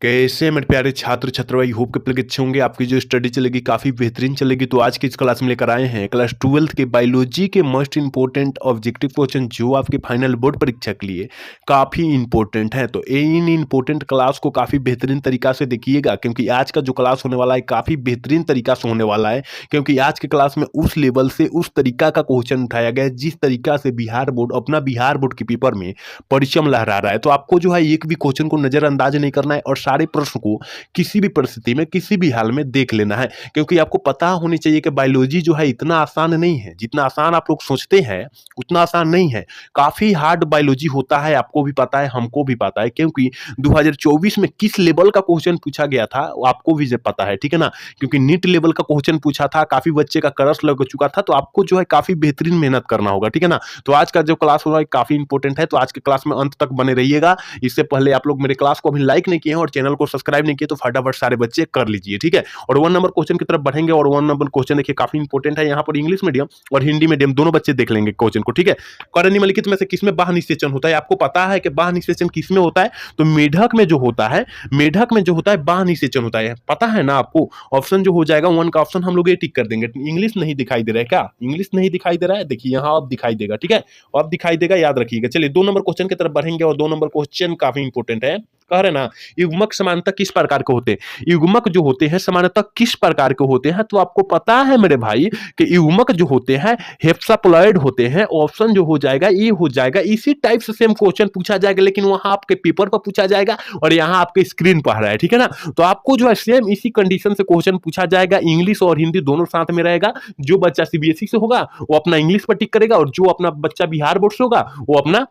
कैसे मेरे प्यारे छात्र छात्राई होप के प्लग अच्छे होंगे। आपकी जो स्टडी चलेगी काफ़ी बेहतरीन चलेगी। तो आज की इस क्लास में लेकर आए हैं क्लास 12th के बायोलॉजी के मोस्ट इंपॉर्टेंट ऑब्जेक्टिव क्वेश्चन जो आपके फाइनल बोर्ड परीक्षा के लिए काफ़ी इंपॉर्टेंट है। तो इन इंपॉर्टेंट क्लास को काफ़ी बेहतरीन तरीका से देखिएगा, क्योंकि आज का जो क्लास होने वाला है काफ़ी बेहतरीन तरीका से होने वाला है। क्योंकि आज के क्लास में उस लेवल से उस तरीका का क्वेश्चन उठाया गया है जिस तरीका से बिहार बोर्ड अपना बिहार बोर्ड के पेपर में परिचय लहरा रहा है। तो आपको जो है एक भी क्वेश्चन को नजरअंदाज नहीं करना है और सारे प्रश्न को किसी भी परिस्थिति में किसी भी हाल में देख लेना है। क्योंकि आपको पता होनी चाहिए कि बायोलॉजी जो है इतना आसान नहीं है, जितना आसान आप लोग सोचते हैं उतना आसान नहीं है। काफी हार्ड बायोलॉजी होता है, आपको भी पता है हमको भी पता है। क्योंकि 2024 में किस लेवल का क्वेश्चन पूछा गया था वो आपको भी पता है, ठीक है ना। क्योंकि नीट लेवल का क्वेश्चन पूछा था, काफी बच्चे का करस लग चुका था। तो आपको जो है काफी बेहतरीन मेहनत करना होगा, ठीक है ना। तो आज का जो क्लास हो रहा है काफी इंपॉर्टेंट है। तो आज के क्लास में अंत तक बने रहिएगा। इससे पहले आप लोग मेरे क्लास को अभी लाइक नहीं किए हैं और चैनल को सब्सक्राइब नहीं किए तो फटाफट सारे बच्चे कर लीजिए, ठीक है। और 1 नंबर क्वेश्चन की तरफ बढ़ेंगे। और 1 नंबर क्वेश्चन देखिए काफी इंपॉर्टेंट है। यहाँ पर इंग्लिश मीडियम और हिंदी मीडियम दोनों बच्चे देख लेंगे क्वेश्चन को, ठीक है। कर्ण निम्नलिखित में से किसमें बाह्य निषेचन होता है? आपको पता है कि बाह्य निषेचन किसमें होता है? तो मेढक में जो होता है, मेढक में जो होता है बाह्य निषेचन होता है, पता है ना आपको। ऑप्शन जो हो जाएगा 1 का ऑप्शन हम लोग ये टिक कर देंगे। इंग्लिश नहीं दिखाई दे रहा है क्या? इंग्लिश नहीं दिखाई दे रहा है, देखिए यहाँ अब दिखाई देगा, ठीक है। अब दिखाई देगा, याद रखिएगा। चलिए 2 नंबर क्वेश्चन की तरफ बढ़ेंगे। और 2 नंबर क्वेश्चन काफी इंपॉर्टेंट है। कह रहे ना युग्मक समानतः किस प्रकार के होते हैं? युग्मक जो होते हैं समानतः किस प्रकार के होते हैं? तो आपको पता है मेरे भाई कि युग्मक जो होते हैं हेप्साप्लॉइड होते हैं। ऑप्शन जो हो जाएगा ये हो जाएगा। इसी टाइप से सेम क्वेश्चन पूछा जाएगा, लेकिन वहां आपके पेपर पर पूछा जाएगा और यहाँ आपके स्क्रीन पर आ रहा है, ठीक है ना। तो आपको जो है सेम इसी कंडीशन से क्वेश्चन पूछा जाएगा। इंग्लिश और हिंदी दोनों साथ में रहेगा। जो बच्चा सीबीएसई से होगा वो अपना इंग्लिश पर टिक करेगा और जो अपना बच्चा बिहार बोर्ड से होगा वो अपना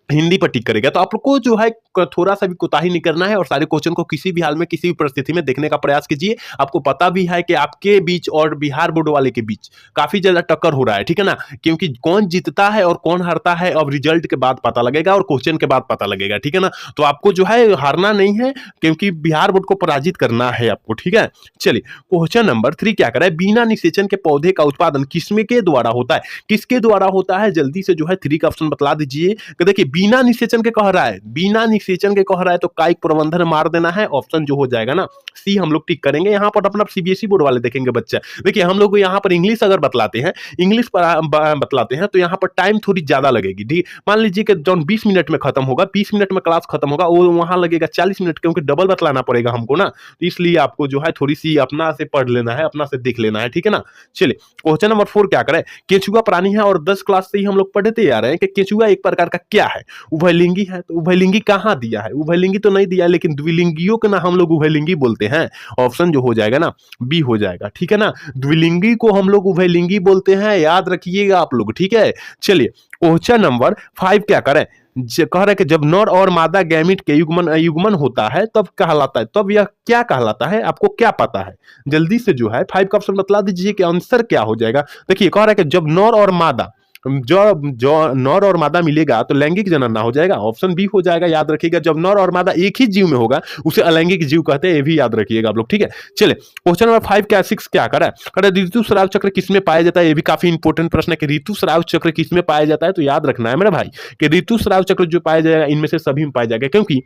हिंदी पर टिक करेगा। तो आप लोग को जो है थोड़ा सा भी कोताही नहीं करना है और सारे क्वेश्चन को किसी भी हाल में किसी भी परिस्थिति में देखने का प्रयास कीजिए। आपको पता भी है कि आपके बीच और बिहार बोर्ड वाले के बीच काफी ज्यादा टक्कर हो रहा है, ठीक है ना। क्योंकि कौन जीतता है और कौन हारता है अब रिजल्ट के बाद पता लगेगा और क्वेश्चन के बाद पता लगेगा, ठीक है ना। तो आपको जो है हारना नहीं है, क्योंकि बिहार बोर्ड को पराजित करना है आपको, ठीक है। चलिए क्वेश्चन नंबर 3 क्या करे? बिना निषेचन के पौधे का उत्पादन किसमें के द्वारा होता है? किसके द्वारा होता है? जल्दी से जो है 3 का ऑप्शन बतला दीजिए। देखिए बिना निषेचन के कह रहा है, बिना निषेचन के कह रहा है तो कायिक प्रबंधन मार देना है। ऑप्शन जो हो जाएगा ना सी हम लोग टिक करेंगे। यहाँ पर अपना सीबीएसई बोर्ड वाले देखेंगे बच्चा। देखिए हम लोग यहाँ पर इंग्लिश अगर बतलाते हैं, इंग्लिश पर बतलाते हैं तो यहाँ पर टाइम थोड़ी ज्यादा लगेगी, ठीक। मान लीजिए कि जब 20 मिनट में खत्म होगा, 20 मिनट में क्लास खत्म होगा, वो वहां लगेगा 40 मिनट, क्योंकि डबल बतलाना पड़ेगा हमको ना। तो इसलिए आपको जो है थोड़ी सी अपना से पढ़ लेना है, अपना से देख लेना है, ठीक है ना। चलिए क्वेश्चन नंबर 4 क्या करें? केंचुआ प्राणी है और 10 क्लास से ही हम लोग पढ़ते आ रहे हैं कि केंचुआ एक प्रकार का क्या है? उभयलिंगी है। तो उभयलिंगी कहाँ दिया है? उभयलिंगी तो नहीं दिया है, लेकिन द्विलिंगियों के ना हम लोग उभयलिंगी बोलते हैं। ऑप्शन जो हो जाएगा ना बी हो जाएगा, ठीक है ना। द्विलिंगी को हम लोग उभयलिंगी बोलते हैं, याद रखिएगा आप लोग, ठीक है। चलिए क्वेश्चन नंबर 5 क्या करें? कह रहे कि जब नर और मादा गैमीट के युग्मन होता है तब कहलाता है, तब यह क्या कहलाता है? आपको क्या पता है? जल्दी से जो है 5 का ऑप्शन बतला दीजिए कि आंसर क्या हो जाएगा। देखिए कह रहा है कि जब नर और मादा जो नर और मादा मिलेगा तो लैंगिक जनन ना हो जाएगा। ऑप्शन बी हो जाएगा, याद रखिएगा। जब नर और मादा एक ही जीव में होगा उसे अलैंगिक जीव कहते हैं, ये भी याद रखिएगा आप लोग, ठीक है। चले क्वेश्चन नंबर 5 क्या 6 क्या करा है? ऋतुस्राव चक्र किसमें पाया जाता है? ये भी काफी इंपॉर्टेंट प्रश्न है कि ऋतुस्राव चक्र किसमें पाया जाता है। तो याद रखना है मेरे भाई कि ऋतुस्राव चक्र जो पाया जाएगा इनमें से सभी में पाया जाएगा। क्योंकि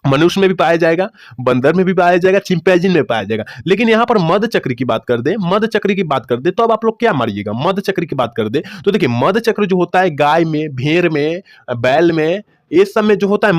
मनुष्य में भी पाया जाएगा, बंदर में भी पाया जाएगा, चिंपैंजी में पाया जाएगा। लेकिन यहाँ पर मध चक्र की बात कर दे, मध चक्र की बात कर दे तो अब आप लोग क्या मारिएगा? मध चक्र की बात कर दे तो देखिए मध चक्र जो होता है गाय में, भेड़ में, बैल में, इस सब में जो होता है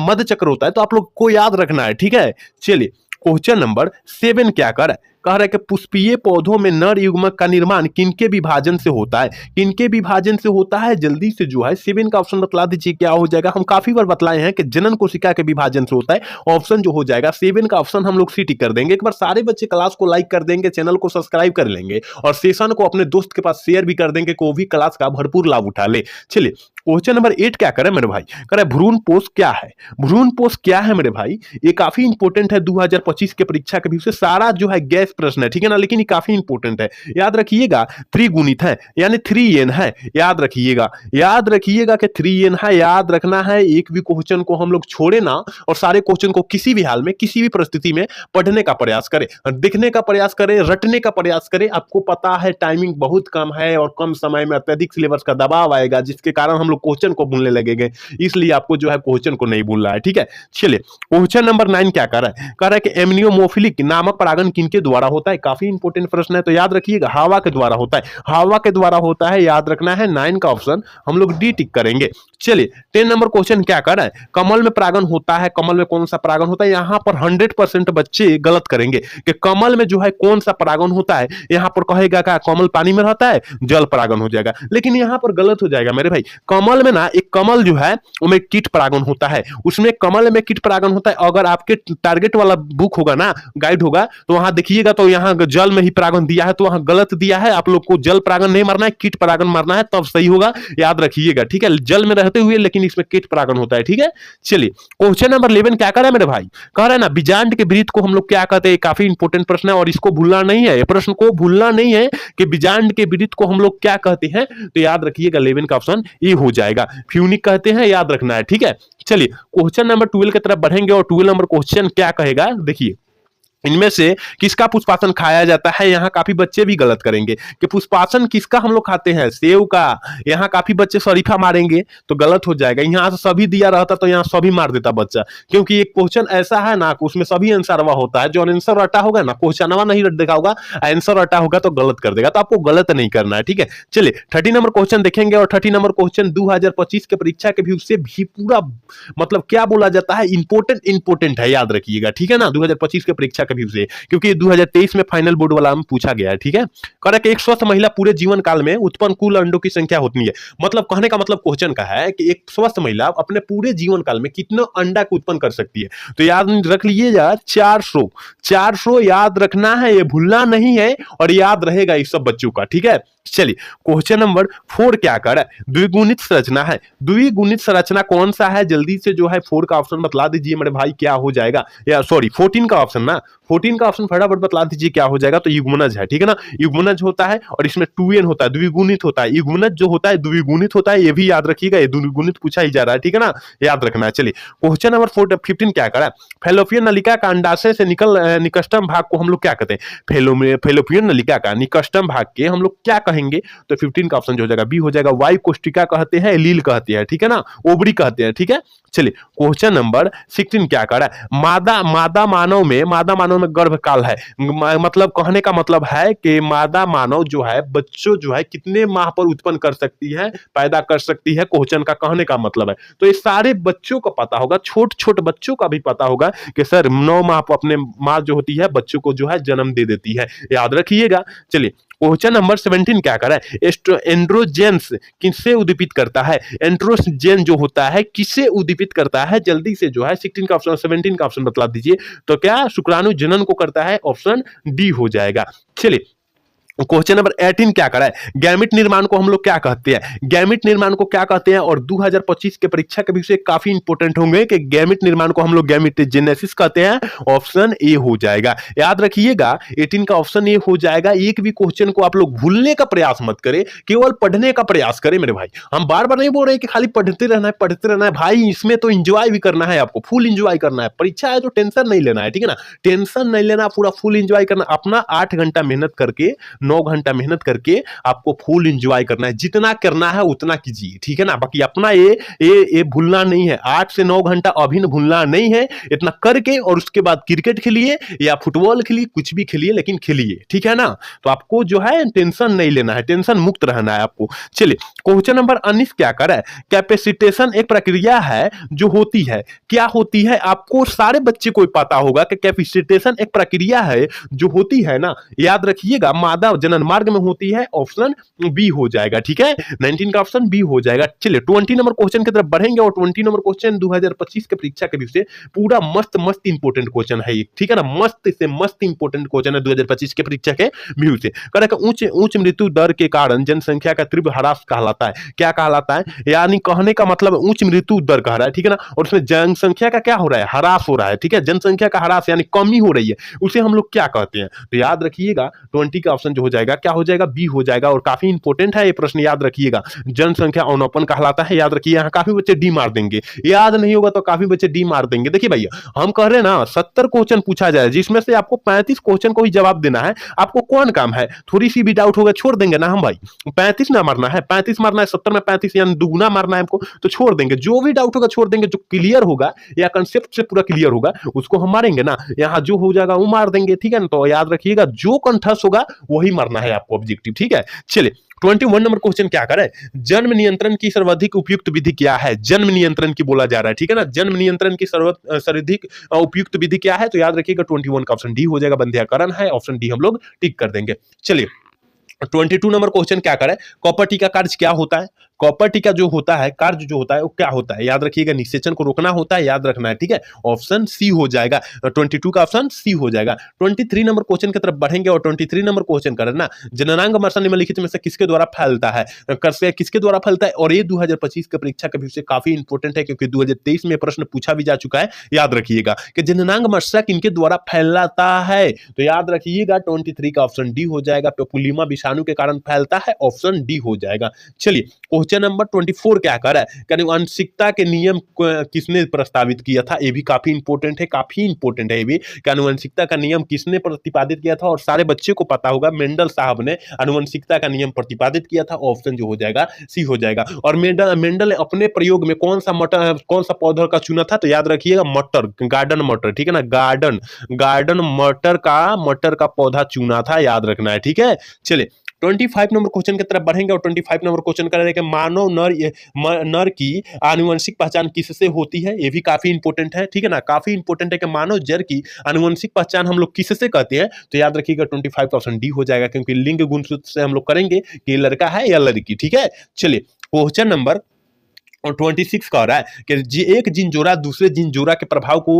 मध चक्र होता है। तो आप लोग को याद रखना है, ठीक है। चलिए क्वेश्चन नंबर 7 क्या कर कह रहा है कि पुष्पीय पौधों में नर युग्मक का निर्माण किनके विभाजन से होता है? किनके विभाजन से होता है? जल्दी से जो है 7 का ऑप्शन बतला दीजिए क्या हो जाएगा। हम काफी बार बतलाए हैं कि जनन कोशिका के विभाजन से होता है। ऑप्शन जो हो जाएगा 7 का ऑप्शन हम लोग सी टिक कर देंगे। एक बार सारे बच्चे क्लास को लाइक कर देंगे, चैनल को सब्सक्राइब कर लेंगे और सेशन को अपने दोस्त के पास शेयर भी कर देंगे कि वो भी क्लास का भरपूर लाभ उठा ले। चलिए क्वेश्चन नंबर 8 क्या करें मेरे भाई? कह रहा है भ्रूणपोष क्या है? भ्रूणपोष क्या है मेरे भाई? ये काफी इंपॉर्टेंट है 2025 के परीक्षा के भी से सारा जो है गैस प्रश्न है, ठीक है ना। लेकिन ये काफी इंपॉर्टेंट है, याद रखिएगा। त्रिगुणित है यानी 3n है, याद रखिएगा। याद रखिएगा कि 3n है, याद रखना है। एक भी क्वेश्चन को हम लोग छोड़े ना और सारे क्वेश्चन को किसी भी हाल में किसी भी परिस्थिति में पढ़ने का प्रयास करें, देखने का प्रयास करें, रटने का प्रयास करें। आपको पता है टाइमिंग बहुत कम है और कम समय में अत्यधिक सिलेबस का दबाव आएगा, जिसके कारण हम लोग लोग क्वेश्चन को भूलने लगेंगे, इसलिए आपको जो है क्वेश्चन को नहीं भूलना है, ठीक है। चलिए क्वेश्चन नंबर 9 क्या कर रहा है, कह रहा है कि एमनियोमोफिलिक नामक परागण किनके द्वारा होता है, काफी इंपॉर्टेंट प्रश्न है, तो याद रखिएगा हवा के द्वारा होता है, हवा के द्वारा होता है, याद रखना है। 9 का ऑप्शन हम लोग डी टिक करेंगे। चलिए 10 नंबर क्वेश्चन क्या कर रहा है, कमल में परागण होता है, कमल में कौन सा परागण होता है, यहां पर 100% बच्चे गलत करेंगे कि कमल में जो है कौन सा परागण होता है, यहां पर कहेगा क्या कमल पानी में रहता है, जल परागण हो जाएगा, लेकिन यहां पर गलत हो जाएगा मेरे भाई। कमल में ना एक कमल जो है उसमें कीट परागण होता है, उसमें कमल में कीट परागण होता है। अगर आपके टारगेट वाला बुक होगा ना, गाइड होगा, तो वहां देखिएगा तो यहां जल में ही परागण दिया है, तो वहां गलत दिया है। आप लोग को जल परागण नहीं मारना है, कीट परागण मारना है, तब सही होगा, याद रखिएगा, ठीक है। जल में रहते हुए लेकिन इसमें कीट परागण होता है, ठीक है। चलिए क्वेश्चन नंबर 11 क्या कर रहा है मेरे भाई, कह रहा है ना बीजांड के वृत्त को हम लोग क्या कहते हैं, काफी इंपॉर्टेंट प्रश्न है और इसको भूलना नहीं है, प्रश्न को भूलना नहीं है कि बीजांड के वृत्त को हम लोग क्या कहते हैं, तो याद रखिएगा 11 का ऑप्शन ये हो जाएगा, फ्यूनिक कहते हैं, याद रखना है, ठीक है। चलिए क्वेश्चन नंबर 12 की तरफ बढ़ेंगे और 12 नंबर क्वेश्चन क्या कहेगा, देखिए इनमें से किसका पुष्पासन खाया जाता है, यहाँ काफी बच्चे भी गलत करेंगे कि पुष्पासन किसका हम लोग खाते हैं, सेव का। यहाँ काफी बच्चे शरीफा मारेंगे तो गलत हो जाएगा, यहाँ से सभी दिया रहता तो यहाँ सभी मार देता बच्चा, क्योंकि एक क्वेश्चन ऐसा है ना उसमें सभी आंसर होता है, जो आंसर रटा होगा ना, क्वेश्चन नहीं रट देखा होगा, आंसर रटा होगा तो गलत कर देगा, तो आपको गलत नहीं करना है, ठीक है। चलिए 30 नंबर क्वेश्चन देखेंगे और 30 नंबर क्वेश्चन 2025 के परीक्षा के व्यू से भी पूरा मतलब क्या बोला जाता है, इंपोर्टेंट है, याद रखिएगा, ठीक है ना, 2025 के परीक्षा व्यू से, क्योंकि 2023 में फाइनल बोर्ड वाला में पूछा गया है, ठीक है। कह रहा है कि एक स्वस्थ महिला पूरे जीवन काल में उत्पन्न कुल अंडों की संख्या होती है, मतलब कहने का मतलब क्वेश्चन का है कि एक स्वस्थ महिला अपने पूरे जीवन काल में कितना अंडा को उत्पन्न कर सकती है, तो याद रख लीजिएगा 400 याद रखना है, ये भूलना नहीं है और याद रहेगा इस सब बच्चों का, ठीक है। चलिए क्वेश्चन नंबर 4 क्या कर रहा है, द्विगुणित संरचना है, द्विगुणित संरचना कौन सा है, जल्दी से जो है 4 का ऑप्शन बतला दीजिए मेरे भाई, क्या हो जाएगा, या सॉरी 14 का ऑप्शन ना, 14 का ऑप्शन फटाफट बतला दीजिए क्या हो जाएगा, तो युग्मनज है, ठीक है ना, युग्मनज होता है और इसमें 2n होता है, द्विगुणित होता है, युग्मनज जो होता है द्विगुणित होता है, ये भी याद रखिएगा, ये द्विगुणित पूछा ही जा रहा है, ठीक है ना, याद रखना है। चलिए क्वेश्चन नंबर 15 क्या करा, फैलोपियन नलिका का अंडाशय से निकटतम भाग को हम लोग क्या कहते हैं, फैलोपियन नलिका का निकटतम भाग के हम लोग क्या कहेंगे, तो 15 का ऑप्शन जो हो जाएगा बी हो जाएगा, वायु कोष्टिका कहते हैं, लील कहते हैं, ठीक है ना, ओबरी कहते हैं, ठीक है। चलिए क्वेश्चन नंबर 16 क्या कर रहा है, मादा मानव में गर्भकाल है, मतलब कहने का मतलब है कि मादा मानव जो है बच्चों जो है कितने माह पर उत्पन्न कर सकती है, पैदा कर सकती है, क्वेश्चन का कहने का मतलब है, तो ये सारे बच्चों को पता होगा, छोटे बच्चों का भी पता होगा कि सर 9 माह पर अपने माँ जो होती है बच्चों को जो है जन्म दे देती है, याद रखिएगा। चलिए क्वेश्चन नंबर 17 क्या कर रहा है, एंड्रोजेंस किससे उद्दीपित करता है, एंड्रोजन जो होता है किससे उद्दीपित करता है, जल्दी से जो है 16 का ऑप्शन 17 का ऑप्शन बतला दीजिए, तो क्या शुक्राणु जनन को करता है, ऑप्शन डी हो जाएगा। चलिए क्वेश्चन नंबर 18 क्या करा है, गैमिट निर्माण को हम लोग क्या कहते हैं, गैमिट निर्माण को क्या कहते हैं, और 2025 के परीक्षा के विषय काफी इंपॉर्टेंट होंगे कि गैमिट निर्माण को हम लोग गैमिटोजेनेसिस कहते हैं, ऑप्शन ए हो जाएगा, याद रखिएगा 18 का ऑप्शन ए हो जाएगा। एक भी क्वेश्चन को आप लोग भूलने का प्रयास मत करें, केवल पढ़ने का प्रयास करें मेरे भाई, हम बार बार नहीं बोल रहे कि खाली पढ़ते रहना है भाई, इसमें तो इंजॉय भी करना है, आपको फुल इंजॉय करना है, परीक्षा है तो टेंशन नहीं लेना है, ठीक है ना, टेंशन नहीं लेना, पूरा फुल इंजॉय करना, अपना 8 घंटा मेहनत करके 9 घंटा मेहनत करके आपको फुल एंजॉय करना है, जितना करना है उतना कीजिए, ठीक है ना, बाकी अपना ये भूलना नहीं है, 8 से 9 घंटा अभी भूलना नहीं है, इतना करके और उसके बाद क्रिकेट खेलिए या फुटबॉल खेलिए, कुछ भी खेलिए लेकिन खेलिए, ठीक है ना, तो आपको जो है टेंशन नहीं लेना है, टेंशन मुक्त रहना है आपको। चलिए क्वेश्चन नंबर 19 क्या कर रहा है, कैपेसिटेशन एक प्रक्रिया है जो होती है, क्या होती है, आपको सारे बच्चे को पता होगा कि कैपेसिटेशन एक प्रक्रिया है जो होती है ना, याद रखिएगा मादा जनन मार्ग में होती है, ऑप्शन बी हो जाएगा, ठीक है, 19 का ऑप्शन बी हो जाएगा। चलिए 20 नंबर क्वेश्चन की तरफ बढ़ेंगे और 20 नंबर क्वेश्चन 2025 के परीक्षा के विषय पूरा मस्त इंपोर्टेंट क्वेश्चन है, ठीक है ना, मस्त इंपोर्टेंट क्वेश्चन है 2025 के परीक्षा के व्यू से। कह रहा है उच्च मृत्यु दर के कारण जनसंख्या का तीव्र ह्रास कहलाता है, क्या कहलाता है, यानी कहने का मतलब उच्च मृत्यु दर कह रहा है, ठीक है ना, और उसमें जनसंख्या का क्या हो रहा है, ह्रास हो रहा है, ठीक है, जनसंख्या का ह्रास यानी कमी हो रही है, उसे हम लोग क्या कहते हैं, तो याद रखिएगा 20 का ऑप्शन जो हो जाएगा क्या हो जाएगा, बी हो जाएगा। और काफी इंपॉर्टेंट है ये प्रश्न, याद रखिएगा। जनसंख्या अवनोपन कहलाता है, याद रखिए। यहाँ काफी बच्चे डी मार देंगे, याद नहीं होगा तो काफी बच्चे डी मार देंगे। देखिए भैया, हम कह रहे हैं ना 70 क्वेश्चन पूछा जाए, जिसमें से आपको 35 क्वेश्चन को ही जवाब देना है। आपको कौन काम है, थोड़ी सी भी डाउट होगा छोड़ देंगे ना हम भाई। 35 ना मारना है, 35 मारना है, 70 में 35 यानी दुगुना मारना है हमको, तो छोड़ देंगे। जो भी डाउट होगा छोड़ देंगे, जो क्लियर होगा या कंसेप्ट से पूरा क्लियर होगा उसको हम मारेंगे ना। यहाँ जो हो जाएगा वो मार देंगे, ठीक है ना। तो याद रखिएगा, जो कंठस्थ होगा वही मारना है आपको ऑब्जेक्टिव, ठीक है। चलिए 21 नंबर क्वेश्चन क्या करे, जन्म नियंत्रण की सर्वाधिक उपयुक्त विधि क्या है। जन्म नियंत्रण की बोला जा रहा है, ठीक है ना। जन्म नियंत्रण की सर्वाधिक उपयुक्त विधि क्या है, तो याद रखिएगा 21 का ऑप्शन डी हो जाएगा, बंध्याकरण है। ऑप्शन डी हम लोग टिक कर देंगे। चलिए 22 नंबर क्वेश्चन क्या करे, कॉपर टी का कार्य क्या होता है। कॉपर टी का जो होता है कार्य जो होता है वो क्या होता है, याद रखिएगा, निषेचन को रोकना होता है, याद रखना है, ठीक है। ऑप्शन सी हो जाएगा, 22 का ऑप्शन सी हो जाएगा। 23 नंबर क्वेश्चन की तरफ बढ़ेंगे और 23 नंबर क्वेश्चन करना, जननांग मर्षण निम्नलिखित में से किसके द्वारा फैलता है, किसके द्वारा फैलता है। और ये 2025 की परीक्षा के से काफी इंपॉर्टेंट है, क्योंकि 2023 में प्रश्न पूछा भी जा चुका है। याद रखिएगा कि जननांग मर्षक इनके द्वारा फैलाता है, तो याद रखिएगा 23 का ऑप्शन डी हो जाएगा। पेपुलिमा विषाणु के कारण फैलता है, ऑप्शन डी हो जाएगा। चलिए क्वेश्चन नंबर 24 क्या कर रहा है, आनुवंशिकता के नियम किसने प्रस्तावित किया था। ये भी काफी इंपॉर्टेंट है, काफी इंपॉर्टेंट है ये भी। आनुवंशिकता का नियम किसने प्रतिपादित किया था, और सारे बच्चे को पता होगा मेंडल साहब ने आनुवंशिकता का नियम प्रतिपादित किया था। ऑप्शन जो हो जाएगा सी हो जाएगा। और मेंडल अपने प्रयोग में कौन सा पौधा का चुना था, तो याद रखिएगा मटर, गार्डन मटर, ठीक है ना। गार्डन मटर का पौधा चुना था, याद रखना है, ठीक है। चलिए 25 नंबर क्वेश्चन की तरफ बढ़ेंगे और 25 नंबर क्वेश्चन कर रहे हैं कि मानव नर की आनुवंशिक पहचान किससे होती है। ये भी काफी इंपॉर्टेंट है, ठीक है ना। काफी इंपॉर्टेंट है कि मानव जर की आनुवंशिक पहचान हम लोग किससे कहते हैं, तो याद रखिएगा 25 का ऑप्शन डी हो जाएगा, क्योंकि लिंग गुणसूत्र से हम लोग करेंगे कि लड़का है या लड़की, ठीक है। चलिए क्वेश्चन नंबर और 26 कह रहा है कि एक जीन जोड़ा दूसरे जीन जोड़ा के प्रभाव को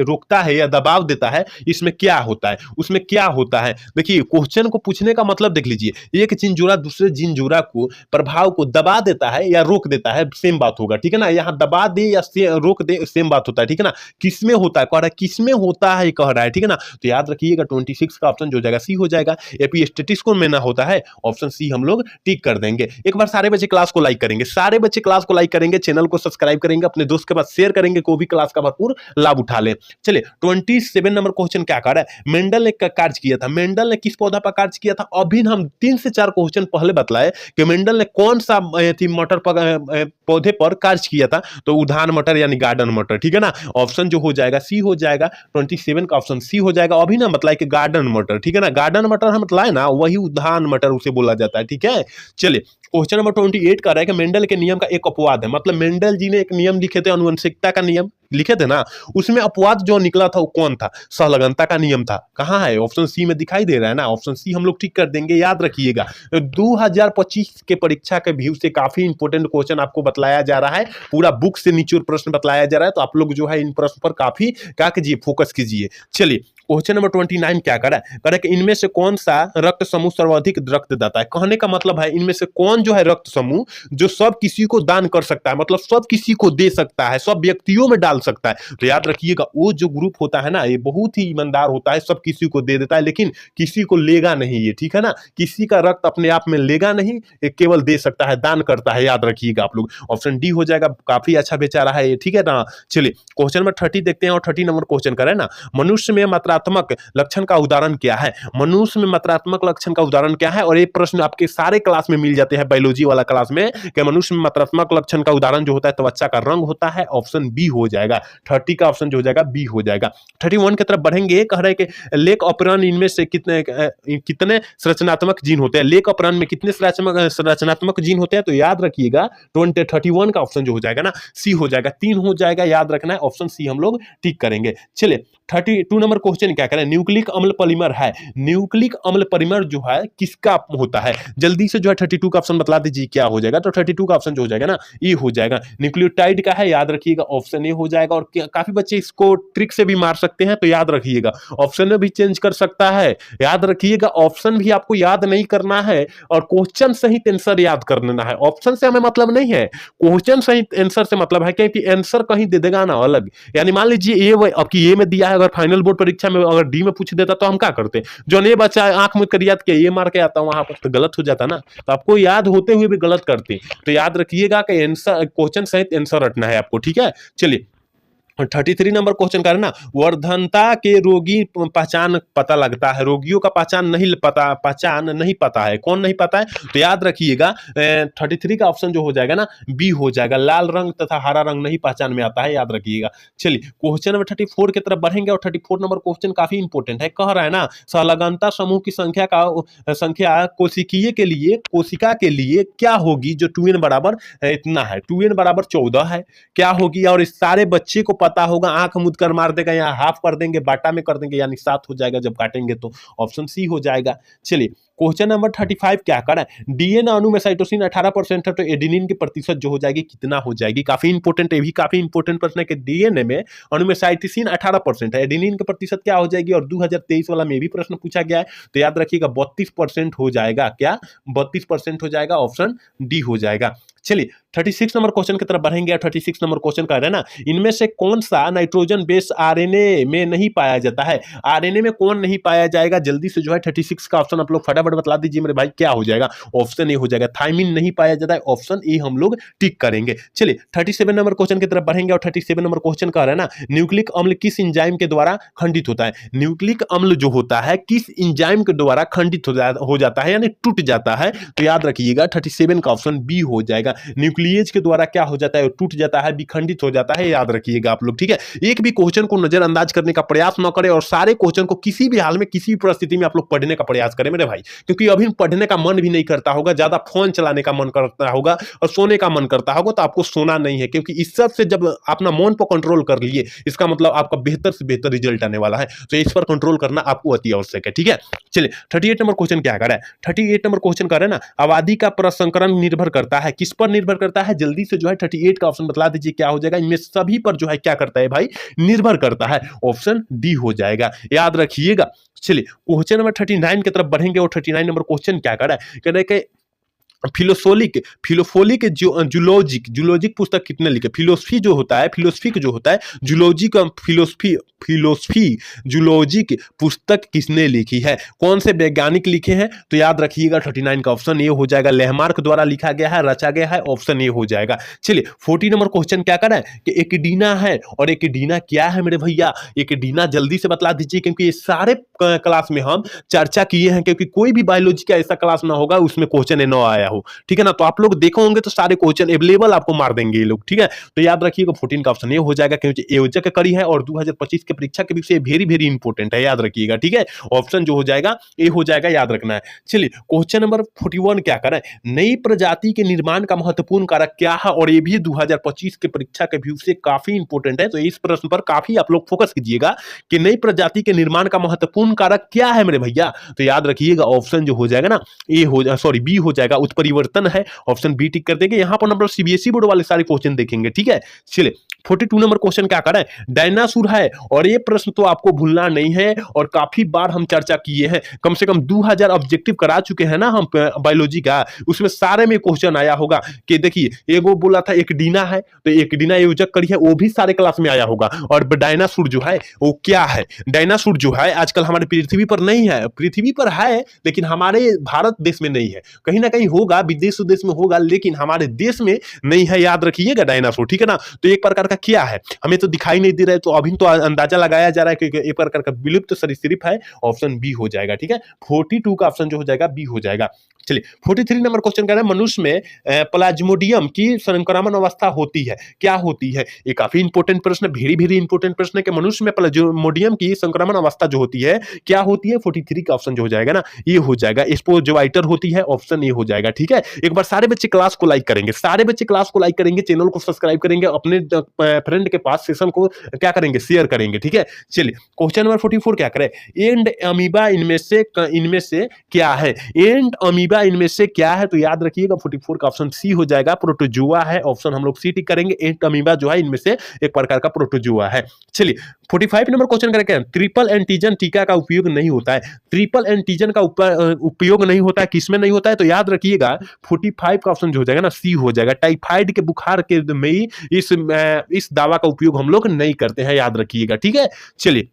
रोकता है या दबाव देता है, इसमें क्या होता है, उसमें क्या होता है। देखिए क्वेश्चन को पूछने का मतलब देख लीजिए, एक जीन जोड़ा दूसरे जीन जोड़ा को प्रभाव को दबा देता है या रोक देता है, सेम बात होगा, ठीक है ना। यहाँ दबा दे या रोक दे सेम बात होता है, ठीक है ना। किसमें होता है कह रहा है, किसमें होता है कह रहा है, ठीक है ना। तो याद रखिएगा 26 का ऑप्शन जो जाएगा सी हो जाएगा। एपिस्टेटिक्स कौन में ना होता है, ऑप्शन सी हम लोग टिक कर देंगे। एक बार सारे बच्चे क्लास को लाइक करेंगे, सारे बच्चे क्लास को करेंगे, चैनल को सब्सक्राइब करेंगे, अपने दोस्त के पास शेयर करेंगे, को भी क्लास का भरपूर लाभ उठा ले। चलिए 27 नंबर क्वेश्चन क्या कर रहा है, मेंडल ने कार्य किया था। मेंडल ने किस पौधा पर कार्य किया था, अभी हम 3 से 4 क्वेश्चन पहले बतलाए कि मेंडल ने कौन सा मटर पौधे पर कार्य किया था, तो उद्यान मटर यानी गार्डन मटर, ठीक है ना। ऑप्शन जो हो जाएगा सी हो जाएगा, 27 का ऑप्शन सी हो जाएगा। अभी ना बताए कि गार्डन मटर, ठीक है ना। गार्डन मटर हम बताए ना, वही उद्यान मटर उसे बोला जाता है, ठीक है। चलिए क्वेश्चन नंबर 28 कर रहा है कि मेंडल के नियम का एक अपवाद है, मतलब मेंडल जी ने एक नियम लिखे थे, आनुवंशिकता का नियम लिखे थे ना, उसमें अपवाद जो निकला था वो कौन था, सहलगनता का नियम था। कहां है, ऑप्शन सी में दिखाई दे रहा है ना, ऑप्शन सी हम लोग ठीक कर देंगे। याद रखिएगा 2025 के परीक्षा के व्यू से काफी इंपॉर्टेंट क्वेश्चन आपको बतलाया जा रहा है, पूरा बुक से निचोड़ प्रश्न बतलाया जा रहा है, तो आप लोग जो है इन प्रश्न पर काफी क्या कीजिए, फोकस कीजिए। चलिए क्वेश्चन नंबर 29 क्या करा है कि इनमें से कौन सा रक्त समूह सर्वाधिक रक्त देता है। कहने का मतलब है इनमें से कौन जो है रक्त समूह जो सब किसी को दान कर सकता है, मतलब सब किसी को दे सकता है, सब व्यक्तियों में डाल सकता है। तो याद रखिएगा वो जो ग्रुप होता है ना, ये बहुत ही ईमानदार होता है, सब किसी को दे देता है, लेकिन किसी को लेगा नहीं ये, ठीक है ना। किसी का रक्त अपने आप में लेगा नहीं, ये केवल दे सकता है, दान करता है। याद रखिएगा आप लोग, ऑप्शन डी हो जाएगा। काफी अच्छा बेचारा है ये, ठीक है ना। चलिए क्वेश्चन नंबर 30 देखते हैं और 30 नंबर क्वेश्चन करें ना, मनुष्य में मात्रात्मक लक्षण का उदाहरण क्या है। मनुष्य में मात्रात्मक लक्षण का उदाहरण क्या है, और ये प्रश्न आपके सारे क्लास में मिल जाते हैं, बायोलॉजी वाला क्लास में, कि मनुष्य में मात्रात्मक लक्षण का उदाहरण जो होता है त्वचा का रंग होता है, ऑप्शन बी हो जाएगा। 30 का ऑप्शन जो हो जाएगा बी हो जाएगा। 31 की तरफ बढ़ेंगे, कह रहे हैं कि लेक ऑपरन इनमें से कितने संरचनात्मक जीन होते हैं, लेक ऑपरन में कितने संरचनात्मक जीन होते हैं, तो याद रखिएगा 31 का ऑप्शन जो हो जाएगा ना सी हो जाएगा, 3 हो जाएगा, याद रखना है, ऑप्शन सी हम लोग टिक करेंगे। चलिए 32 नंबर क्वेश्चन क्या करें, न्यूक्लिक अम्ल पॉलीमर है, न्यूक्लिक अम्ल पॉलीमर जो है किसका होता है, जल्दी से जो है 32 का ऑप्शन बता दीजिए क्या हो जाएगा, तो 32 का ऑप्शन जो हो जाएगा ना ये हो जाएगा, न्यूक्लियोटाइड का है, याद रखिएगा ऑप्शन ए हो जाएगा। और काफी बच्चे इसको ट्रिक से भी मार सकते हैं, तो याद रखिएगा ऑप्शन में भी चेंज कर सकता है, याद रखिएगा ऑप्शन भी आपको याद नहीं करना है, और क्वेश्चन सहित आंसर याद कर लेना है। ऑप्शन से हमें मतलब नहीं है, क्वेश्चन सहित आंसर से मतलब है, क्योंकि आंसर कहीं दे देगा ना अलग, यानी मान लीजिए ए आपकी ए में दिया है, अगर फाइनल बोर्ड परीक्षा में अगर डी में पूछ देता तो हम क्या करते? जो नहीं बच्चा आंख मूंद कर याद किया ये मार के आता वहां पर, तो गलत हो जाता ना। तो आपको याद होते हुए भी गलत करते, तो याद रखिएगा कि आंसर, क्वेश्चन सहित आंसर रटना है आपको, ठीक है। चलिए 33 नंबर क्वेश्चन का है ना, वर्धनता के रोगी पहचान पता लगता है, रोगियों का पहचान नहीं पता है, कौन नहीं पता है? तो याद रखिएगा 33 का ऑप्शन जो हो जाएगा ना बी हो जाएगा, लाल रंग तथा हरा रंग नहीं पहचान में आता है, याद रखिएगा। चलिए क्वेश्चन नंबर 34 की तरफ बढ़ेंगे और 34 नंबर क्वेश्चन काफी इंपॉर्टेंट है, कह रहा है ना संलग्नता समूह की संख्या कोशिका के लिए क्या होगी जो 2n बराबर इतना है, 2n बराबर 14 है, क्या होगी? और इस सारे बच्चे को पता होगा, आंख मुद कर मार देगा, यहाँ हाफ कर देंगे, बाटा में कर देंगे, यानी 7 हो जाएगा जब काटेंगे तो ऑप्शन सी हो जाएगा। चलिए क्वेश्चन नंबर 35 क्या करें, डीएनए अणु में साइटोसिन 18% है, तो एडेनिन की प्रतिशत जो हो जाएगी कितना हो जाएगी? काफी इंपोर्टेंट, ये भी काफी इंपोर्टेंट प्रश्न है कि डीएनए में अणु में साइटोसिन 18% है, एडेनिन की प्रतिशत क्या हो जाएगी? और 2023 वाला में भी प्रश्न पूछा गया है, तो याद रखिएगा 32% हो जाएगा, क्या 32% हो जाएगा, ऑप्शन डी हो जाएगा। चलिए 36 नंबर क्वेश्चन की तरफ बढ़ेंगे। 36 नंबर क्वेश्चन का है ना, इनमें से कौन सा नाइट्रोजन बेस आरएनए में नहीं पाया जाता है? आरएनए में कौन नहीं पाया जाएगा? जल्दी से जो है 36 का ऑप्शन आप लोग फटाफट बतला दीजिए मेरे भाई, क्या हो जाएगा? ऑप्शन ए हो जाएगा, थायमिन नहीं पाया जाता है, ऑप्शन ए हम लोग टिक करेंगे। चलिए 37 नंबर क्वेश्चन की तरफ बढ़ेंगे और 37 नंबर क्वेश्चन का है ना, न्यूक्लिक अम्ल किस एंजाइम के द्वारा खंडित होता है? न्यूक्लिक अम्ल जो होता है किस एंजाइम के द्वारा खंडित हो जाता है, यानी टूट जाता है? तो याद रखिएगा 37 का ऑप्शन बी हो जाएगा, न्यूक्लियेज के द्वारा क्या हो जाता है? टूट जाता है, विखंडित हो जाता है, याद रखिएगा आप लोग, ठीक है। एक भी क्वेश्चन को नजरअंदाज करने का प्रयास न करें और सारे क्वेश्चन को किसी भी हाल में किसी भी परिस्थिति में आप लोग पढ़ने का प्रयास करें मेरे भाई, क्योंकि अभी पढ़ने का मन भी नहीं करता होगा, ज्यादा फोन चलाने का मन करता होगा और सोने का मन करता होगा, तो आपको सोना नहीं है, क्योंकि इस सब से जब अपना मन पर कंट्रोल कर लिए, इसका मतलब आपका बेहतर से बेहतर रिजल्ट आने वाला है, तो इस पर कंट्रोल करना आपको अति आवश्यक है, ठीक है। चलिए 38 नंबर क्वेश्चन क्या कर रहा है? 38 नंबर क्वेश्चन कर रहे हैं ना, आबादी का प्रसंकरण निर्भर करता है, किस पर निर्भर करता है? जल्दी से जो है 38 का ऑप्शन बतला दीजिए क्या हो जाएगा? इनमें सभी पर जो है क्या करता है भाई? निर्भर करता है, ऑप्शन डी हो जाएगा, याद रखिएगा। चलिए क्वेश्चन नंबर 39 की तरफ बढ़ेंगे और 39 नंबर क्वेश्चन क्या कर रहा है? कह रहे हैं कि फिलोफोलिक जूलॉजिक पुस्तक कितने लिखे? फिलोसफी जो होता है, फिलोसफी जूलॉजिक पुस्तक किसने लिखी है? कौन से वैज्ञानिक लिखे हैं? तो याद रखिएगा 39 का ऑप्शन ए हो जाएगा, लेहमार्क द्वारा लिखा गया है, रचा गया है, ऑप्शन ए हो जाएगा। चलिए 40 नंबर क्वेश्चन क्या कर रहा है कि एकिडीना है, और एकिडीना क्या है मेरे भैया? एकिडीना जल्दी से बतला दीजिए, क्योंकि ये सारे क्लास में हम चर्चा किए हैं, क्योंकि कोई भी बायोलॉजी का ऐसा क्लास ना होगा उसमें क्वेश्चन न आया हो, ठीक है ना। तो आप लोग देखो होंगे तो सारे क्वेश्चन अवेलेबल आपको मार देंगे ये लोग, ठीक है। तो याद रखिएगा 14 का ऑप्शन ये हो जाएगा, क्योंकि योजक कड़ी है और 2025 के परीक्षा के विषय वेरी वेरी इंपॉर्टेंट है, याद रखिएगा, ठीक है। ऑप्शन जो हो जाएगा ए हो जाएगा, याद रखना है। चलिए क्वेश्चन नंबर 41 क्या करें, नई प्रजाति के निर्माण का महत्वपूर्ण कारक क्या है? और ये भी 2025 के परीक्षा के व्यू से काफी इंपॉर्टेंट है, तो इस प्रश्न पर काफी आप लोग फोकस कीजिएगा कि नई प्रजाति के निर्माण का महत्वपूर्ण कारक क्या है मेरे भैया? तो याद रखिएगा ऑप्शन जो हो जाएगा ना ए हो सॉरी बी हो जाएगा, उत्परिवर्तन है, ऑप्शन बी टिक कर देंगे। यहां पर नंबर सीबीएसई बोर्ड वाले सारे क्वेश्चन देखेंगे, ठीक है। चलिए 42 नंबर क्वेश्चन क्या कर रहा है, डायनासोर है, और ये प्रश्न तो आपको भूलना नहीं है और काफी बार हम चर्चा किए हैं, कम से कम 2000 ऑब्जेक्टिव करा चुके हैं ना हम बायोलॉजी का, उसमें सारे में क्वेश्चन आया होगा कि देखिए एगो बोला था एकिडीना है, तो एकिडीना योजक कड़ी है, वो भी सारे क्लास में आया होगा। और डायनासोर जो है वो क्या है? डायनासोर जो है आजकल हमारे पृथ्वी पर नहीं है, पृथ्वी पर है लेकिन हमारे भारत देश में नहीं है, कहीं ना कहीं होगा, विदेश देश में होगा, लेकिन हमारे देश में नहीं है, याद रखिएगा डायनासोर, ठीक है ना। तो एक प्रकार का क्या है, हमें तो दिखाई नहीं दे रहा है, तो अभी तो अंदाजा लगाया जा रहा है कि एक प्रकार का विलुप्त सरीसृप है, ऑप्शन बी हो जाएगा, ठीक है। 42 का ऑप्शन जो हो जाएगा बी हो जाएगा। चलिए 43 नंबर क्वेश्चन कह रहे हैं, मनुष्य में प्लाज्मोडियम की संक्रमण अवस्था होती है, क्या होती है? ये काफी इंपॉर्टेंट प्रश्न, वेरी वेरी इंपॉर्टेंट प्रश्न है कि मनुष्य में प्लाज्मोडियम की संक्रमण अवस्था जो होती है क्या होती है? 43 का ऑप्शन जो हो जाएगा ना ये हो जाएगा, एक्सपोजोवाइटर होती है, ऑप्शन ए हो जाएगा, ठीक है। एक बार सारे बच्चे क्लास को लाइक करेंगे, सारे बच्चे क्लास को लाइक करेंगे, चैनल को सब्सक्राइब करेंगे, अपने फ्रेंड के पास सेशन को क्या करेंगे, शेयर करेंगे, ठीक है। चलिए क्वेश्चन नंबर 44 क्या करें, एंड अमीबा इनमें से क्या है? एंड अमीबा इनमें से क्या है? तो याद रखिएगा 44 का ऑप्शन सी हो जाएगा, प्रोटोजुआ है, ऑप्शन हम लोग सी टिक करेंगे। एंड अमीबा जो है इनमें से एक प्रकार का प्रोटोजुआ है। चलिए 45 नंबर क्वेश्चन करें, ट्रिपल एंटीजन टीका का उपयोग नहीं होता है, ट्रिपल एंटीजन का उपयोग नहीं होता है, किसमें नहीं होता है? तो याद रखिएगा 45 का ऑप्शन जो हो जाएगा ना सी हो जाएगा, टाइफाइड के बुखार के में ही इस दावा का उपयोग हम लोग नहीं करते हैं, याद रखिएगा, ठीक है। चलिए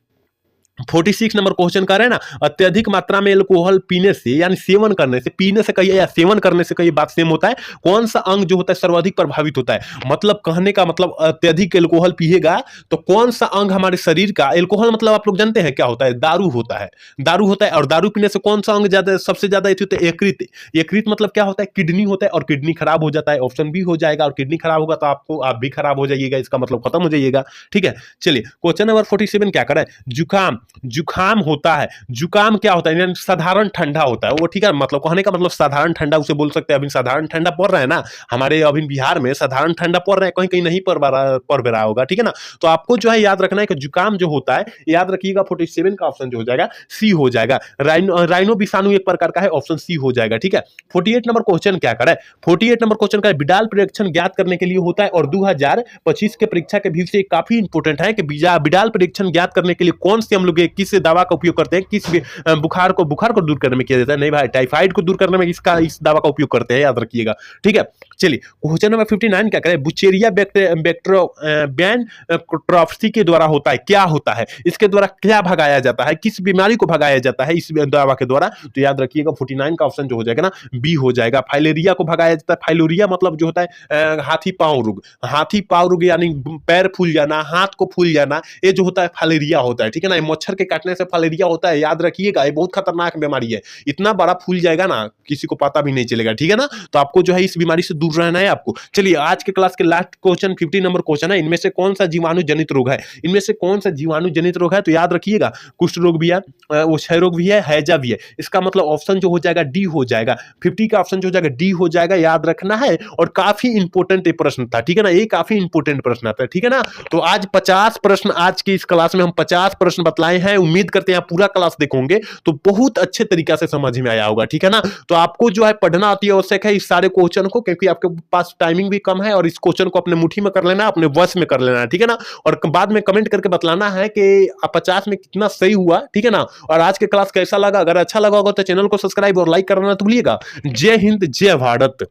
46 नंबर क्वेश्चन कर रहे हैं ना, अत्यधिक मात्रा में एल्कोहल पीने से यानी सेवन करने से, पीने से कहिए या सेवन करने से कहिए बात सेम होता है, कौन सा अंग जो होता है सर्वाधिक प्रभावित होता है। मतलब कहने का मतलब अत्यधिक एल्कोहल पिएगा तो कौन सा अंग हमारे शरीर का, एल्कोहल मतलब आप लोग जानते हैं क्या होता है, दारू होता है, दारू होता है। और दारू पीने से कौन सा अंग ज्यादा सबसे ज्यादा होता है, यकृत। यकृत मतलब क्या होता है, किडनी होता है, और किडनी खराब हो जाता है, ऑप्शन बी हो जाएगा। और किडनी खराब होगा तो आपको आप भी खराब हो जाइएगा, इसका मतलब खत्म हो जाइएगा। ठीक है, चलिए क्वेश्चन नंबर 47 क्या करें, जुकाम। जुकाम होता है, जुकाम क्या होता है, यानी साधारण ठंडा होता है वो। ठीक है, मतलब कहने का मतलब साधारण ठंडा उसे बोल सकते हैं। अभी साधारण ठंडा पड़ रहा है ना हमारे अभी बिहार में, साधारण ठंडा पड़ रहा है, कहीं कहीं नहीं पड़ रहा होगा। ठीक है ना, तो आपको जो है याद रखना है कि जुकाम जो होता है, याद रखिएगा 47 का ऑप्शन जो हो जाएगा सी हो जाएगा। राइनो विषाणु एक प्रकार का है, ऑप्शन सी हो जाएगा। ठीक है, 48 नंबर क्वेश्चन क्या करे, 48 नंबर क्वेश्चन का विडाल परीक्षण ज्ञात करने के लिए होता है, और 2025 के परीक्षा के व्यू से काफी इंपोर्टेंट है कि विडाल परीक्षण ज्ञात करने के लिए कौन से हम लोग किस दवा का उपयोग करते हैं, किस बुखार को दूर करने में किया जाता है। नहीं भाई, टाइफाइड को दूर करने में इस दवा का उपयोग करते हैं, याद रखिएगा। ठीक है, चलिए क्वेश्चन नंबर 59 क्या करें, बुचेरिया बैक्ट्रोप्सी के द्वारा होता है, क्या होता है, इसके द्वारा क्या भगाया जाता है, किस बीमारी को भगाया जाता है इस दवा के द्वारा। तो याद रखिएगा 49 का ऑप्शन जो हो जाएगा ना बी हो जाएगा, फाइलेरिया को भगाया जाता है। फाइलोरिया मतलब जो होता है हाथी पांव रोग, हाथी पांव रोग यानी पैर फूल जाना, हाथ को फूल जाना, ये जो होता है फाइलेरिया होता है। ठीक है ना, मच्छर के काटने से फाइलेरिया होता है, याद रखिएगा, ये बहुत खतरनाक बीमारी है, इतना बड़ा फूल जाएगा ना किसी को पता भी नहीं चलेगा। ठीक है ना, तो आपको जो है इस बीमारी से दूर रहना है आपको। चलिए आज के क्लास के लास्ट क्वेश्चन 50 नंबर क्वेश्चन है, इनमें से कौन सा जीवाणु जनित रोग है, इनमें से कौन सा जीवाणु जनित रोग है। तो याद रखिएगा कुष्ठ रोग भी है, वो क्षय रोग भी है, हैजा भी है, इसका मतलब ऑप्शन जो हो जाएगा डी हो जाएगा। 50 का ऑप्शन जो हो जाएगा डी हो जाएगा, याद रखना है। और काफी इंपोर्टेंट प्रश्न था, ठीक है ना, ये काफी इंपोर्टेंट प्रश्न आता है। ठीक है ना, तो आज 50 प्रश्न, आज की इस क्लास में हम 50 प्रश्न बतलाए हैं। उम्मीद करते हैं आप पूरा क्लास देखोगे तो बहुत अच्छे तरीके से समझ में आया होगा। ठीक है ना, तो आपको जो है पढ़ना अति आवश्यक है इस सारे क्वेश्चन को, क्योंकि आपके पास टाइमिंग भी कम है, और इस क्वेश्चन को अपने मुट्ठी में कर लेना, अपने वश में कर लेना है। ठीक है ना, और बाद में कमेंट करके बतलाना है कि 50 में कितना सही हुआ। ठीक है ना, और आज के क्लास कैसा लगा, अगर अच्छा लगा होगा तो चैनल को सब्सक्राइब और लाइक करना तो भूलिएगा। जय हिंद, जय भारत।